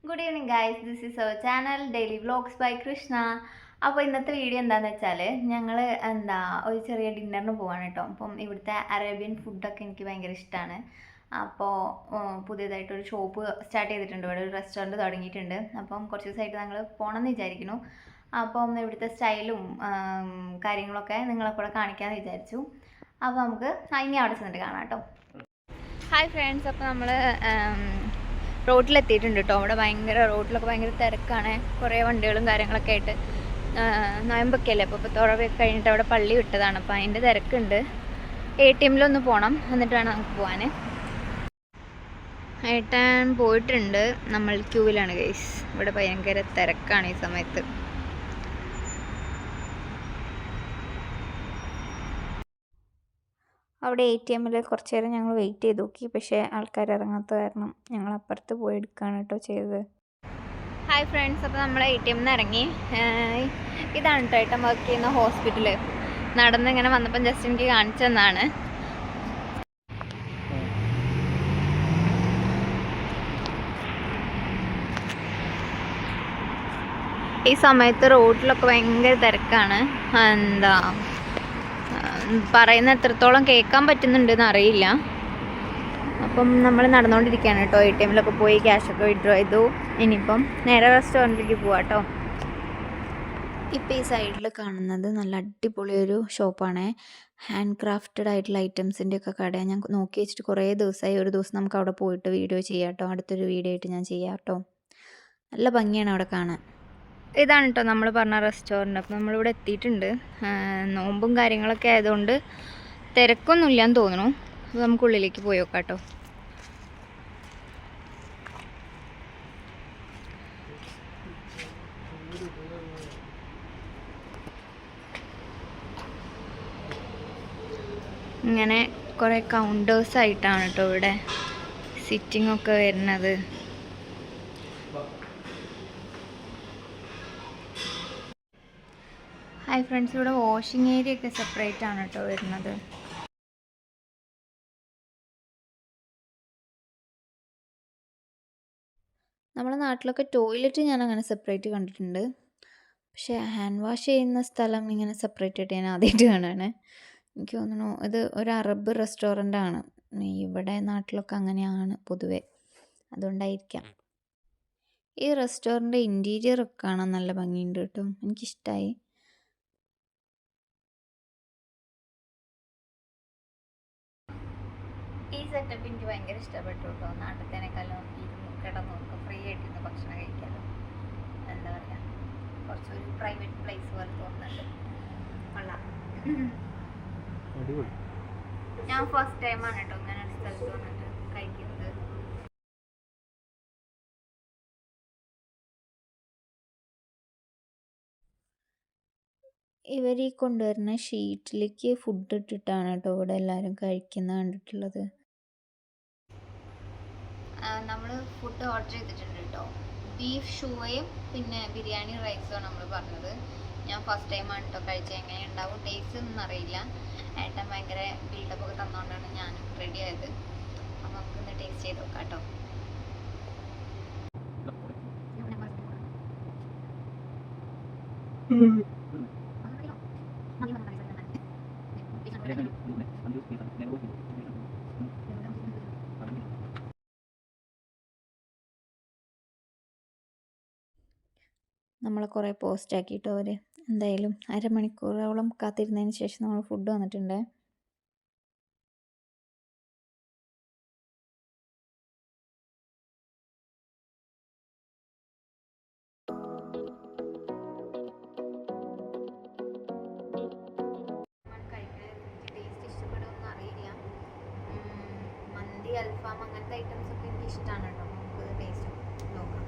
Good evening guys, this is our channel Daily Vlogs by Krishna. അപ്പോൾ ഇന്നത്തെ video എന്താണെന്ന് വെച്ചാൽ ഞങ്ങൾ ഒരു ചെറിയ ഡിന്നറിന് പോവാണ് കേട്ടോ. അപ്പം ഇവിടുത്തെ അറേബ്യൻ ഫുഡൊക്കെ എനിക്ക് ഭയങ്കര ഇഷ്ടമാണ്. അപ്പോൾ പുതിയതായിട്ടൊരു ഷോപ്പ് സ്റ്റാർട്ട് ചെയ്തിട്ടുണ്ട്, ഇവിടെ ഒരു റെസ്റ്റോറൻറ്റ് തുടങ്ങിയിട്ടുണ്ട്. അപ്പം കുറച്ച് ദിവസമായിട്ട് ഞങ്ങൾ പോകണമെന്ന് വിചാരിക്കുന്നു. അപ്പം ഇവിടുത്തെ സ്റ്റൈലും കാര്യങ്ങളൊക്കെ നിങ്ങളെ കൂടെ കാണിക്കാമെന്ന് വിചാരിച്ചു. അപ്പോൾ നമുക്ക് ഇനി അവിടെ ചെന്നിട്ട് കാണാം കേട്ടോ. ഹായ് ഫ്രണ്ട്സ്, അപ്പോൾ നമ്മൾ റോഡിലെത്തിയിട്ടുണ്ട് കേട്ടോ. അവിടെ റോഡിലൊക്കെ ഭയങ്കര തിരക്കാണ്, കുറേ വണ്ടികളും കാര്യങ്ങളൊക്കെ ആയിട്ട്. നോയമ്പൊക്കെ അല്ലേ, അപ്പോൾ തുറവൊക്കെ കഴിഞ്ഞിട്ട് അവിടെ പള്ളി വിട്ടതാണ്, അപ്പോൾ അതിൻ്റെ തിരക്കുണ്ട്. ATM പോകണം, എന്നിട്ട് വേണം നമുക്ക് പോകാൻ. ഏട്ടൻ പോയിട്ടുണ്ട്, നമ്മൾ ക്യൂവിലാണ് ഗൈസ്. ഇവിടെ ഭയങ്കര തിരക്കാണ് ഈ സമയത്ത്. അവിടെ ATM കുറച്ച് നേരം ഞങ്ങൾ വെയിറ്റ് ചെയ്ത് നോക്കി, പക്ഷേ ആൾക്കാർ ഇറങ്ങാത്ത കാരണം ഞങ്ങൾ അപ്പുറത്ത് പോയി എടുക്കുകയാണ് കേട്ടോ ചെയ്തത്. ഹായ് ഫ്രണ്ട്സ്, അപ്പോൾ നമ്മൾ ATM ഇറങ്ങി. ഇതാണ് കേട്ടോ ഏട്ടൻ വർക്ക് ചെയ്യുന്ന ഹോസ്പിറ്റൽ. നടന്നിങ്ങനെ വന്നപ്പം ജസ്റ്റ് എനിക്ക് കാണിച്ചു തന്നാണ്. ഈ സമയത്ത് റോഡിലൊക്കെ ഭയങ്കര തിരക്കാണ്. പറയുന്ന എത്രത്തോളം കേൾക്കാൻ പറ്റുന്നുണ്ടെന്ന് അറിയില്ല. അപ്പം നമ്മൾ നടന്നുകൊണ്ടിരിക്കുകയാണ് കേട്ടോ. ATM പോയി ക്യാഷൊക്കെ വിഡ്രോ ചെയ്തു. ഇനിയിപ്പം നേരെ റെസ്റ്റോറൻറ്റിലേക്ക് പോവാം കേട്ടോ. ഇപ്പം ഈ സൈഡിൽ കാണുന്നത് നല്ല അടിപൊളിയൊരു ഷോപ്പാണ്. ഹാൻഡ് ക്രാഫ്റ്റഡ് ആയിട്ടുള്ള ഐറ്റംസിൻ്റെയൊക്കെ കടയാണ്. ഞാൻ നോക്കി വെച്ചിട്ട് കുറേ ദിവസമായി. ഒരു ദിവസം നമുക്ക് അവിടെ പോയിട്ട് വീഡിയോ ചെയ്യാം കേട്ടോ. അടുത്തൊരു വീഡിയോ ആയിട്ട് ഞാൻ ചെയ്യാം കേട്ടോ. നല്ല ഭംഗിയാണ് അവിടെ കാണാൻ. ഇതാണ് കേട്ടോ നമ്മൾ പറഞ്ഞ റെസ്റ്റോറൻറ്റ്. അപ്പം നമ്മളിവിടെ എത്തിയിട്ടുണ്ട്. നോമ്പും കാര്യങ്ങളൊക്കെ ആയതുകൊണ്ട് തിരക്കൊന്നുമില്ലാന്ന് തോന്നുന്നു. അപ്പോൾ നമുക്ക് ഉള്ളിലേക്ക് പോയി നോക്കാം കേട്ടോ. ഇങ്ങനെ കുറേ കൗണ്ടേഴ്സായിട്ടാണ് കേട്ടോ ഇവിടെ സിറ്റിംഗ് ഒക്കെ വരുന്നത്. ഹായ് ഫ്രണ്ട്സ്, ഇവിടെ വാഷിംഗ് ഏരിയ ഒക്കെ സെപ്പറേറ്റ് ആണ് കേട്ടോ വരുന്നത്. നമ്മുടെ നാട്ടിലൊക്കെ ടോയ്ലറ്റ് ഞാൻ അങ്ങനെ സെപ്പറേറ്റ് കണ്ടിട്ടുണ്ട്, പക്ഷേ ഹാൻഡ് വാഷ് ചെയ്യുന്ന സ്ഥലം ഇങ്ങനെ സെപ്പറേറ്റ് ആയിട്ട് ഞാൻ ആദ്യമായിട്ട് കാണുകയാണ്. എനിക്ക് തോന്നുന്നു ഇത് ഒരു അറബ് റെസ്റ്റോറൻ്റ് ആണ്. ഇവിടെ നാട്ടിലൊക്കെ അങ്ങനെയാണ് പൊതുവെ, അതുകൊണ്ടായിരിക്കാം. ഈ റെസ്റ്റോറൻ്റ് ഇൻറ്റീരിയർ ഒക്കെ കാണാൻ നല്ല ഭംഗിയുണ്ട് കേട്ടോ, എനിക്കിഷ്ടമായി. ഈ സെറ്റപ്പ് എനിക്ക് ഭയങ്കര ഇഷ്ടപ്പെട്ടു കേട്ടോ. നാട്ടിലത്തേനേക്കാളും കിടന്നു ഫ്രീ ആയിട്ടിരുന്ന് ഭക്ഷണം കഴിക്കാമല്ലോ. എന്താ പറയുക, കുറച്ചൊരു പ്രൈവറ്റ് പ്ലേസ് പോലെ തോന്നുന്നുണ്ട്. കൊള്ളാം. ഞാൻ ഫസ്റ്റ് ടൈമാണ് കേട്ടോ ഇങ്ങനെ ഒരു സ്ഥലത്ത് വന്നിട്ട് കഴിക്കുന്നത്. ഇവർ ഈ കൊണ്ടുവരുന്ന ഷീറ്റിലേക്ക് ഫുഡ് ഇട്ടിട്ടാണ് കേട്ടോ ഇവിടെ എല്ലാവരും കഴിക്കുന്ന കണ്ടിട്ടുള്ളത്. നമ്മൾ ഫുഡ് ഓർഡർ ചെയ്തിട്ടുണ്ട് കേട്ടോ. ബീഫ് ഷൂവയും പിന്നെ ബിരിയാണി റൈസുമാണ് നമ്മൾ പറഞ്ഞത്. ഞാൻ ഫസ്റ്റ് ടൈമാണ് കേട്ടോ കഴിച്ചത്. എങ്ങനെ ഉണ്ടാവും ടേസ്റ്റ് ഒന്നും അറിയില്ല. ഏട്ടൻ ഭയങ്കര ബിൽഡപ്പ് ഒക്കെ തന്നുകൊണ്ടാണ് ഞാനും റെഡി ആയത്. അപ്പം നമുക്കൊന്ന് ടേസ്റ്റ് ചെയ്ത് നോക്കാം കേട്ടോ. നമ്മളെ കുറേ പോസ്റ്റ് ആക്കിയിട്ടോ അവർ. എന്തായാലും അരമണിക്കൂറോളം കാത്തിരുന്നതിന് ശേഷം നമ്മൾ ഫുഡ് വന്നിട്ടുണ്ട്. മന്തി, അൽഫാം അങ്ങനത്തെ ഐറ്റംസ് ഒക്കെ എനിക്ക് ഇഷ്ടമാണ് കേട്ടോ. നമുക്ക് ടേസ്റ്റ് നോക്കാം.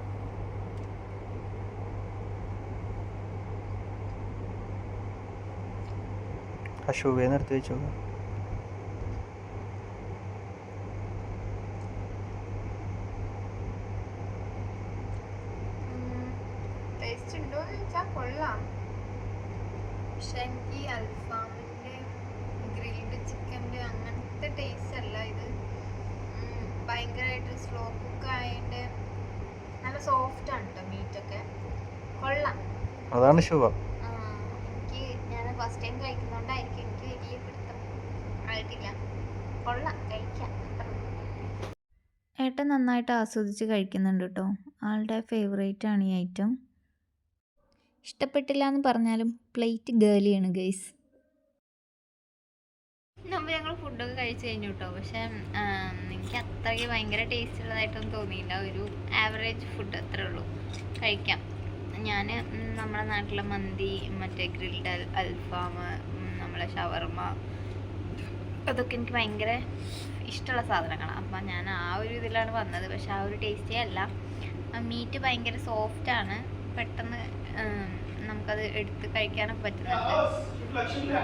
ഷൂവേ നിർത്തി വെച്ചോ. ടേസ്റ്റ് ഉണ്ടോയെന്ന് ചോദിച്ചാൽ കൊള്ളാം, പക്ഷെ എനിക്ക് അൽഫാമിൻ്റെ ഗ്രിൽഡ് ചിക്കൻ്റെ അങ്ങനത്തെ ടേസ്റ്റ് അല്ല ഇത്. ഭയങ്കരമായിട്ട് സ്ലോ കുക്ക് ആയതിൻ്റെ നല്ല സോഫ്റ്റ് ആണ് കേട്ടോ മീറ്റൊക്കെ. കൊള്ളാം. അതാണ് ശുഭ. എനിക്ക് ഞാൻ ഫസ്റ്റ് ടൈം കഴിക്കുന്നതുകൊണ്ടായിരിക്കും എനിക്ക് വലിയ പിടുത്തം ആയിട്ടില്ല. കൊള്ളാം, കഴിക്കാം. ഏട്ടൻ നന്നായിട്ട് ആസ്വദിച്ച് കഴിക്കുന്നുണ്ട് കേട്ടോ. ആളുടെ ഫേവറേറ്റ് ആണ് ഈ ഐറ്റം. ഇഷ്ടപ്പെട്ടില്ല എന്ന് പറഞ്ഞാലും പ്ലേറ്റ് ഗേലിയാണ് ഗൈസ്. നമ്മൾ ഞങ്ങൾ ഫുഡൊക്കെ കഴിച്ച് കഴിഞ്ഞു കേട്ടോ. പക്ഷേ എനിക്ക് അത്രയ്ക്ക് ഭയങ്കര ടേസ്റ്റ് ഉള്ളതായിട്ടൊന്നും തോന്നിയില്ല. ഒരു ആവറേജ് ഫുഡ് അത്രേ ഉള്ളൂ. കഴിക്കാം. ഞാൻ നമ്മുടെ നാട്ടിലെ മന്തി, മറ്റേ ഗ്രിൽഡ് അൽഫാം, നമ്മളെ ഷവർമ, അതൊക്കെ എനിക്ക് ഭയങ്കര ഇഷ്ടമുള്ള സാധനങ്ങളാണ്. അപ്പം ഞാൻ ആ ഒരു ഇതിലാണ് വന്നത്. പക്ഷെ ആ ഒരു ടേസ്റ്റേ അല്ല. മീറ്റ് ഭയങ്കര സോഫ്റ്റാണ്. പെട്ടെന്ന് നമുക്കത് എടുത്ത് കഴിക്കാനൊക്കെ പറ്റുന്നുണ്ട്.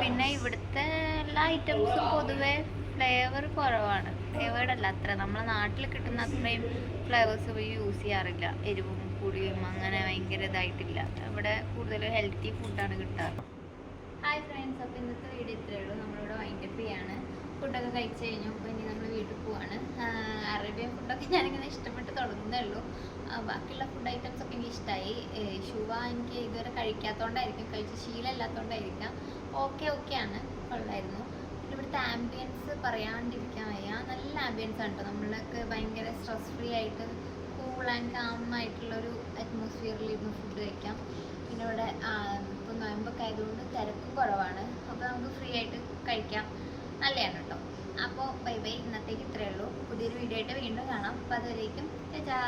പിന്നെ ഇവിടുത്തെ എല്ലാ ഐറ്റംസും പൊതുവെ ഫ്ലേവർ കുറവാണ്. ഫ്ലേവേർഡ് അല്ല അത്ര. നമ്മളെ നാട്ടിൽ കിട്ടുന്ന അത്രയും ഫ്ലേവേഴ്സ് യൂസ് ചെയ്യാറില്ല. എരിവും പുളിയും അങ്ങനെ ഭയങ്കര ഇതായിട്ടില്ല. ഇവിടെ കൂടുതൽ ഹെൽത്തി ഫുഡാണ് കിട്ടാറ്. ഹായ് ഫ്രണ്ട്സ്, അപ്പോൾ ഇന്നത്തെ വീഡിയോ ഇത്രയേ ഉള്ളൂ. നമ്മളിവിടെ വൈൻഡപ്പ് ചെയ്യാണ്. ഫുഡൊക്കെ കഴിച്ച് കഴിഞ്ഞു. അപ്പോൾ ഇനി നമ്മൾ വീട്ടിൽ പോവാണ്. അറേബ്യൻ ഫുഡൊക്കെ ഞാനിങ്ങനെ ഇഷ്ടപ്പെട്ട് തുടങ്ങുന്നേ ഉള്ളൂ. ബാക്കിയുള്ള ഫുഡ് ഐറ്റംസ് ഒക്കെ എനിക്ക് ഇഷ്ടമായി. ഷുവ എനിക്ക് ഇതുവരെ കഴിക്കാത്തതുകൊണ്ടായിരിക്കും, കഴിച്ച് ശീലമില്ലാത്തതുകൊണ്ടായിരിക്കാം. ഓക്കെയാണ്, കൊള്ളായിരുന്നു. പിന്നെ ഇവിടുത്തെ ആംബിയൻസ് പറയാണ്ടിരിക്കാൻ വയ്യ. നല്ല ആംബിയൻസ് ആണ് കേട്ടോ. നമ്മളൊക്കെ ഭയങ്കര സ്ട്രെസ് ഫ്രീ ആയിട്ട് കൂൾ ആൻഡ് കാം ആയിട്ടുള്ളൊരു അറ്റ്മോസ്ഫിയറിൽ ഇരുന്ന് ഫുഡ് കഴിക്കാം. പിന്നെ ഇവിടെ ഇപ്പോൾ നോയമ്പൊക്കെ ആയതുകൊണ്ട് തിരക്ക് കുറവാണ്. അപ്പോൾ നമുക്ക് ഫ്രീ ആയിട്ട് കഴിക്കാം. നല്ലതാണ് കേട്ടോ. അപ്പോൾ ബൈ ബൈ. ഇന്നത്തേക്ക് ഇത്രയേ ഉള്ളൂ. പുതിയൊരു വീഡിയോ ആയിട്ട് വീണ്ടും കാണാം. അപ്പോൾ അതുവരേക്കും ടാറ്റാ.